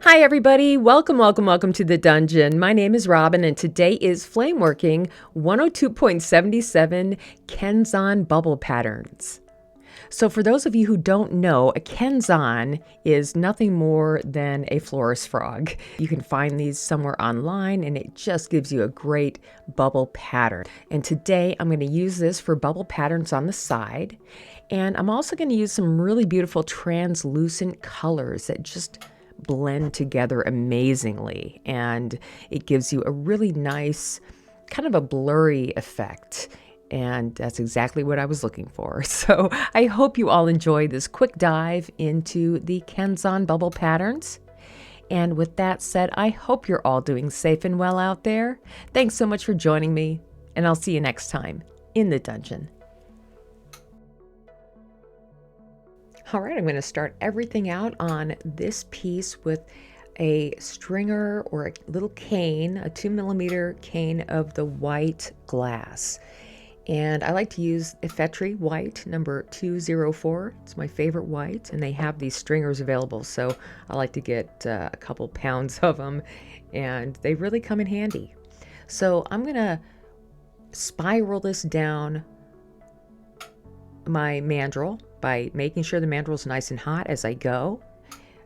Hi everybody, welcome to the dungeon. My name is Robin and today is Flameworking 102.77 Kenzan bubble patterns. So for those of you who don't know, a Kenzan is nothing more than a florist frog. You can find these somewhere online and it just gives you a great bubble pattern. And today I'm going to use this for bubble patterns on the side. And I'm also going to use some really beautiful translucent colors that just blend together amazingly, and it gives you a really nice kind of a blurry effect, and that's exactly what I was looking for. So I hope you all enjoy this quick dive into the Kenzan bubble patterns. And with that said, I hope you're all doing safe and well out there. Thanks so much for joining me, and I'll see you next time in the dungeon. All right, I'm going to start everything out on this piece with a stringer or a little cane, a 2mm cane of the white glass. And I like to use Effetri white number 204. It's my favorite white, and they have these stringers available, so I like to get a couple pounds of them, and they really come in handy. So I'm going to spiral this down my mandrel by making sure the mandrel is nice and hot as I go.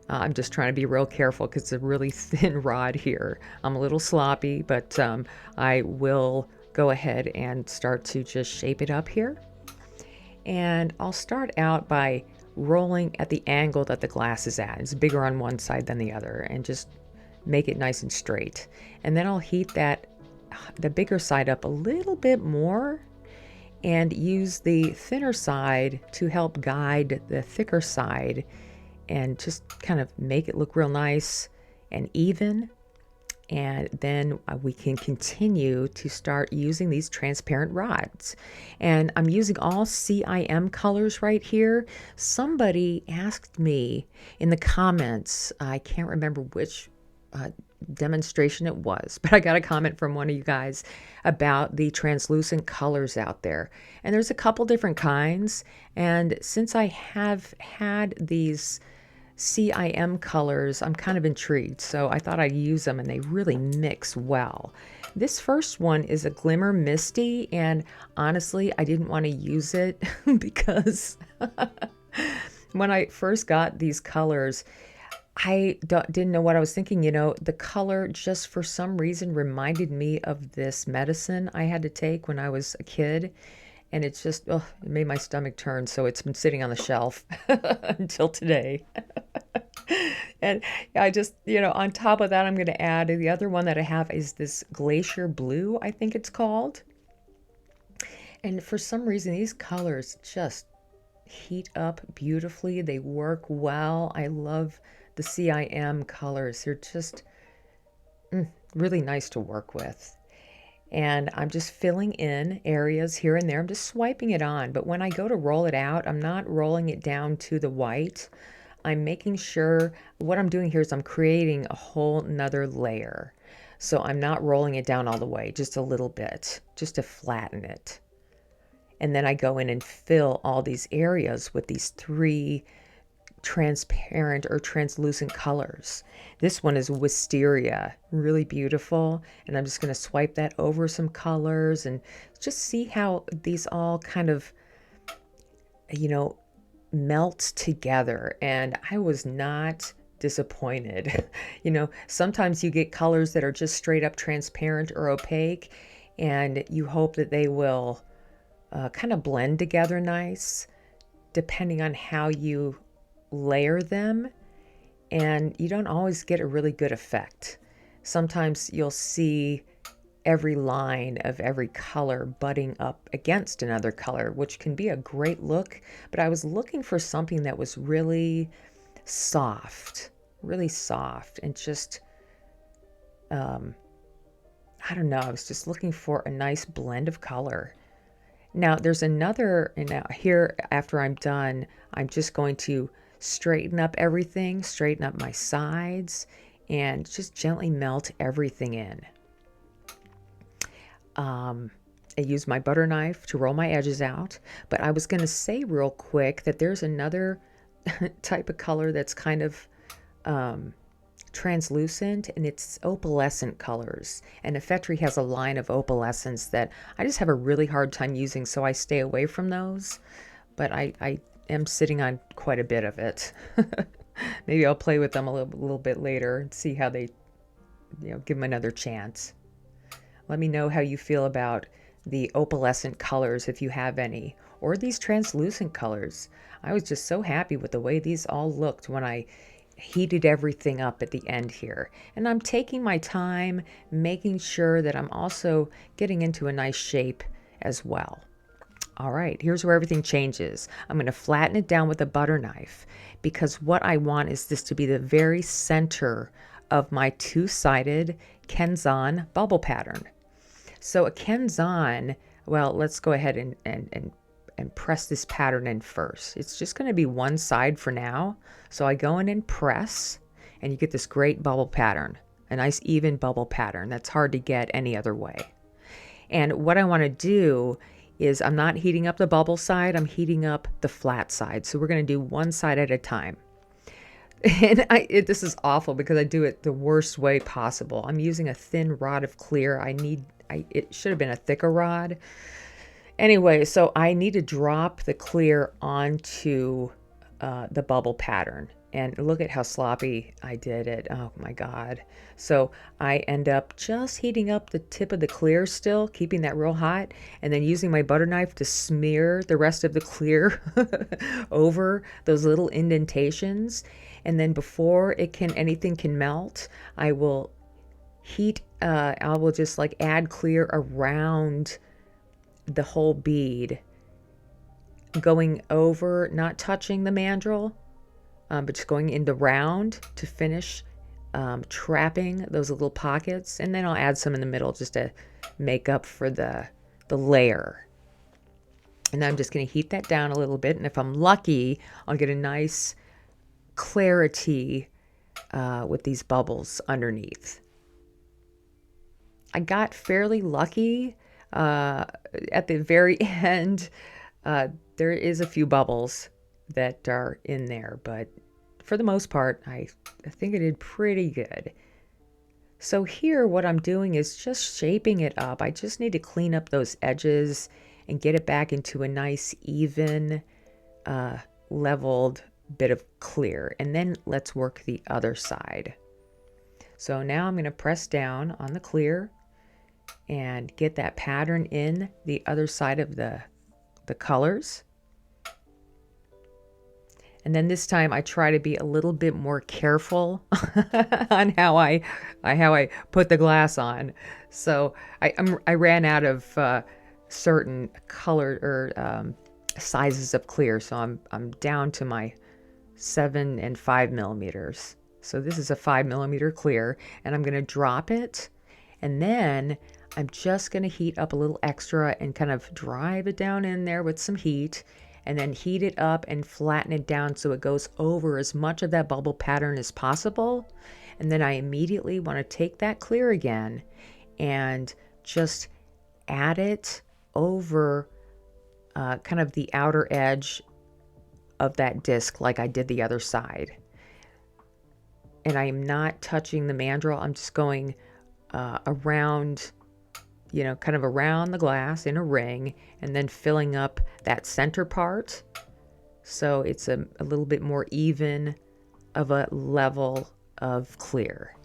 I'm just trying to be real careful because it's a really thin rod here. I'm a little sloppy, but I will go ahead and start to just shape it up here. And I'll start out by rolling at the angle that the glass is at. It's bigger on one side than the other, and just make it nice and straight. And then I'll heat the bigger side up a little bit more and use the thinner side to help guide the thicker side and just kind of make it look real nice and even. And then we can continue to start using these transparent rods. And I'm using all CIM colors right here. Somebody asked me in the comments, I can't remember which demonstration it was, but I got a comment from one of you guys about the translucent colors out there, and there's a couple different kinds. And since I have had these CIM colors, I'm kind of intrigued, so I thought I'd use them, and they really mix well. This first one is a glimmer misty, and honestly I didn't want to use it because when I first got these colors, I didn't know what I was thinking. The color just for some reason reminded me of this medicine I had to take when I was a kid. And it's just, it made my stomach turn. So it's been sitting on the shelf until today. And I just, on top of that, I'm going to add the other one that I have is this Glacier Blue, I think it's called. And for some reason, these colors just heat up beautifully. They work well. I love the CIM colors. They're just really nice to work with. And I'm just filling in areas here and there. I'm just swiping it on. But when I go to roll it out, I'm not rolling it down to the white. I'm making sure what I'm doing here is I'm creating a whole nother layer. So I'm not rolling it down all the way, just a little bit, just to flatten it. And then I go in and fill all these areas with these 3 transparent or translucent colors. This one is Wisteria, really beautiful, and I'm just going to swipe that over some colors and just see how these all kind of melt together. And I was not disappointed. Sometimes you get colors that are just straight up transparent or opaque, and you hope that they will kind of blend together nice depending on how you layer them, and you don't always get a really good effect. Sometimes you'll see every line of every color butting up against another color, which can be a great look, but I was looking for something that was really soft, and just I don't know, I was just looking for a nice blend of color. Now there's another, and now here after I'm done, I'm just going to straighten up everything, straighten up my sides, and just gently melt everything in. I use my butter knife to roll my edges out, but I was going to say real quick that there's another type of color that's kind of translucent, and it's opalescent colors. And Effetri has a line of opalescents that I just have a really hard time using, so I stay away from those. But I am sitting on quite a bit of it. Maybe I'll play with them a little bit later and see how they, give them another chance. Let me know how you feel about the opalescent colors, if you have any, or these translucent colors. I was just so happy with the way these all looked when I heated everything up at the end here. And I'm taking my time, making sure that I'm also getting into a nice shape as well. All right, here's where everything changes. I'm going to flatten it down with a butter knife, because what I want is this to be the very center of my two-sided Kenzan bubble pattern. So a Kenzan, well, let's go ahead and press this pattern in first. It's just going to be one side for now. So I go in and press, and you get this great bubble pattern, a nice even bubble pattern that's hard to get any other way. And what I want to do is, I'm not heating up the bubble side, I'm heating up the flat side. So we're going to do one side at a time. And this is awful because I do it the worst way possible. I'm using a thin rod of clear. It should have been a thicker rod. Anyway, so I need to drop the clear onto the bubble pattern. And look at how sloppy I did it. Oh my God. So I end up just heating up the tip of the clear still, keeping that real hot, and then using my butter knife to smear the rest of the clear over those little indentations. And then before anything can melt, I will just like add clear around the whole bead, going over, not touching the mandrel, but just going in the round to finish trapping those little pockets. And then I'll add some in the middle just to make up for the layer. And I'm just going to heat that down a little bit. And if I'm lucky, I'll get a nice clarity with these bubbles underneath. I got fairly lucky at the very end. There is a few bubbles that are in there, but for the most part, I think I did pretty good. So here, what I'm doing is just shaping it up. I just need to clean up those edges and get it back into a nice, even, leveled bit of clear. And then let's work the other side. So now I'm going to press down on the clear and get that pattern in the other side of the colors. And then this time I try to be a little bit more careful on how I put the glass on. So I ran out of certain color or sizes of clear. So I'm down to my 7 and 5 millimeters. So this is a 5 millimeter clear, and I'm going to drop it, and then I'm just going to heat up a little extra and kind of drive it down in there with some heat, and then heat it up and flatten it down so it goes over as much of that bubble pattern as possible. And then I immediately want to take that clear again and just add it over kind of the outer edge of that disc like I did the other side. And I am not touching the mandrel. I'm just going around, kind of around the glass in a ring, and then filling up that center part so it's a little bit more even of a level of clear.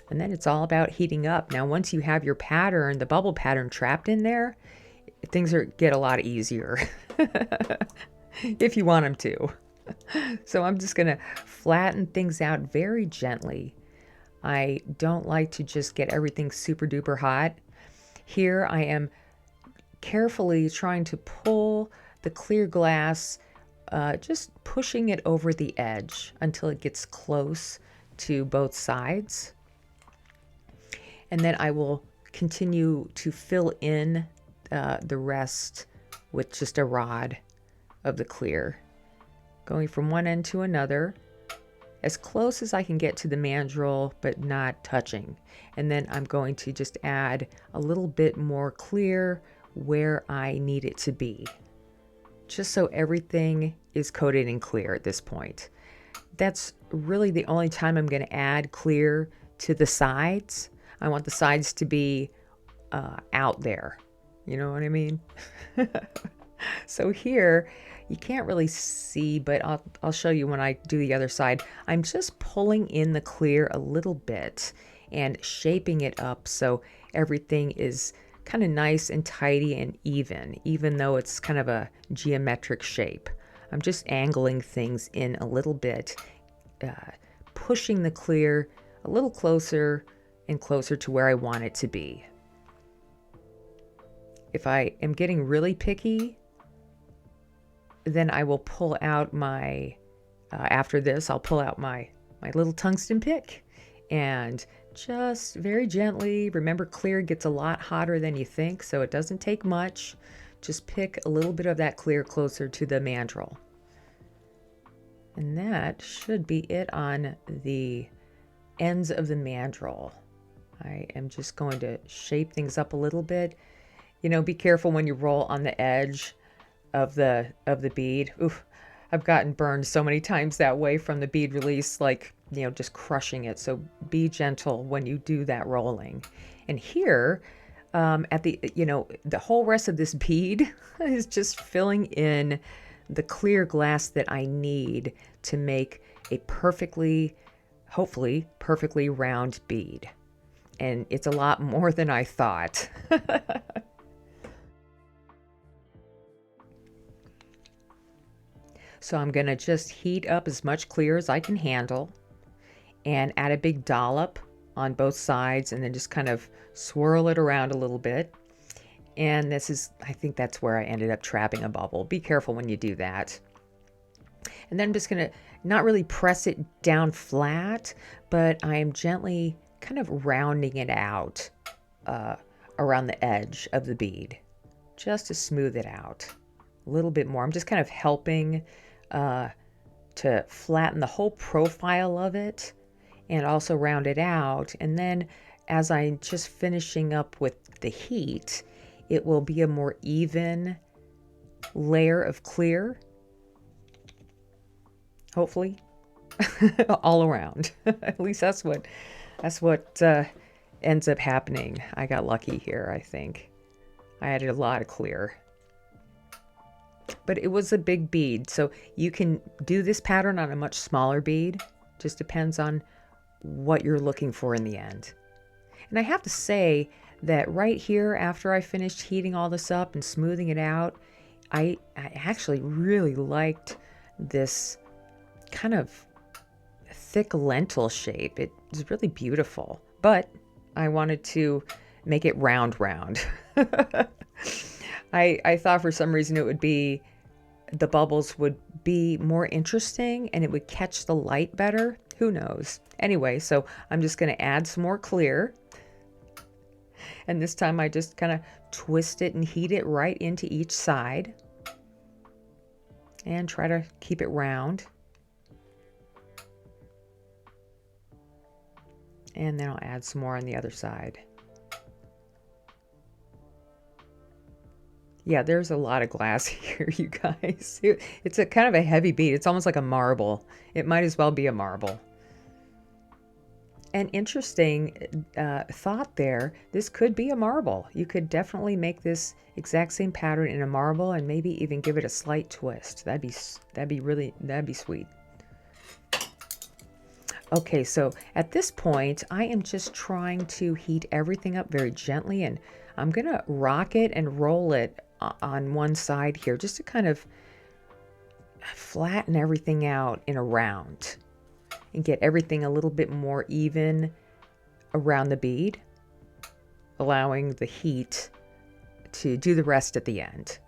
And then it's all about heating up. Now, once you have your pattern, the bubble pattern trapped in there, things get a lot easier if you want them to. So I'm just going to flatten things out very gently. I don't like to just get everything super duper hot. Here I am carefully trying to pull the clear glass, just pushing it over the edge until it gets close to both sides. And then I will continue to fill in the rest with just a rod of the clear, going from one end to another, as close as I can get to the mandrel, but not touching. And then I'm going to just add a little bit more clear where I need it to be, just so everything is coated in clear at this point. That's really the only time I'm going to add clear to the sides. I want the sides to be out there. You know what I mean? So here, you can't really see, but I'll show you when I do the other side. I'm just pulling in the clear a little bit and shaping it up so everything is kind of nice and tidy and even though it's kind of a geometric shape. I'm just angling things in a little bit, pushing the clear a little closer and closer to where I want it to be. If I am getting really picky, then I will pull out my, after this, I'll pull out my little tungsten pick and just very gently, remember clear gets a lot hotter than you think, so it doesn't take much. Just pick a little bit of that clear closer to the mandrel. And that should be it on the ends of the mandrel. I am just going to shape things up a little bit. You know, be careful when you roll on the edge of the bead. Oof, I've gotten burned so many times that way from the bead release, like, you know, just crushing it. So be gentle when you do that rolling. And here, at the, you know, the whole rest of this bead is just filling in the clear glass that I need to make a perfectly, hopefully perfectly round bead. And it's a lot more than I thought. So I'm going to just heat up as much clear as I can handle and add a big dollop on both sides and then just kind of swirl it around a little bit. And this is, I think that's where I ended up trapping a bubble. Be careful when you do that. And then I'm just going to not really press it down flat, but I am gently kind of rounding it out around the edge of the bead, just to smooth it out a little bit more. I'm just kind of helping to flatten the whole profile of it and also round it out. And then as I'm just finishing up with the heat, it will be a more even layer of clear, hopefully, all around. At least that's what ends up happening. I got lucky here, I think. I added a lot of clear. But it was a big bead, so you can do this pattern on a much smaller bead. Just depends on what you're looking for in the end. And I have to say that right here, after I finished heating all this up and smoothing it out, I actually really liked this kind of thick lentil shape. It was really beautiful, but I wanted to make it round. I thought for some reason it would be, the bubbles would be more interesting and it would catch the light better. Who knows? Anyway, so I'm just going to add some more clear. And this time I just kind of twist it and heat it right into each side. And try to keep it round. And then I'll add some more on the other side. Yeah, there's a lot of glass here, you guys. It's a kind of a heavy bead. It's almost like a marble. It might as well be a marble. An interesting thought there. This could be a marble. You could definitely make this exact same pattern in a marble and maybe even give it a slight twist. That'd be sweet. Okay, so at this point, I am just trying to heat everything up very gently, and I'm gonna rock it and roll it on one side here just to kind of flatten everything out in a round and get everything a little bit more even around the bead, allowing the heat to do the rest at the end.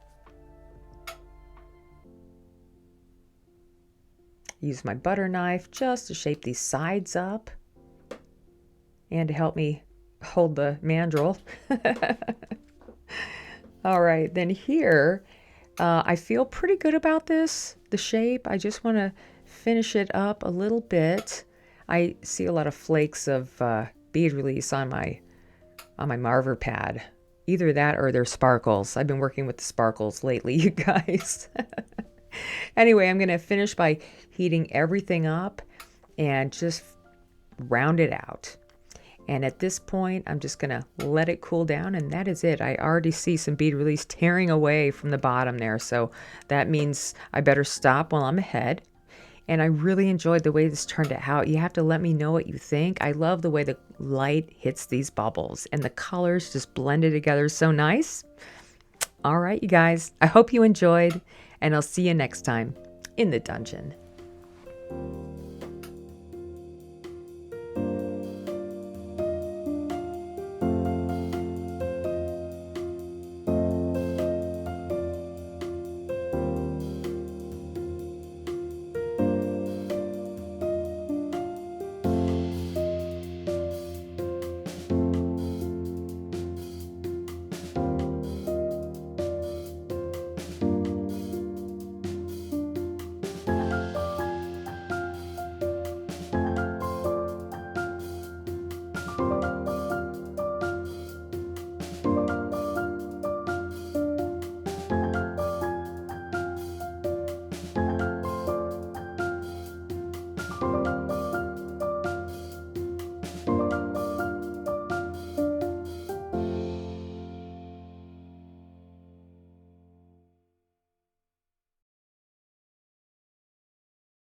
Use my butter knife just to shape these sides up and to help me hold the mandrel. All right, then here, I feel pretty good about this, the shape. I just want to finish it up a little bit. I see a lot of flakes of bead release on my marver pad. Either that or they're sparkles. I've been working with the sparkles lately, you guys. Anyway, I'm going to finish by heating everything up and just round it out. And at this point, I'm just going to let it cool down, and that is it. I already see some bead release tearing away from the bottom there, so that means I better stop while I'm ahead. And I really enjoyed the way this turned out. You have to let me know what you think. I love the way the light hits these bubbles and the colors just blended together so nice. All right, you guys, I hope you enjoyed, and I'll see you next time in the dungeon.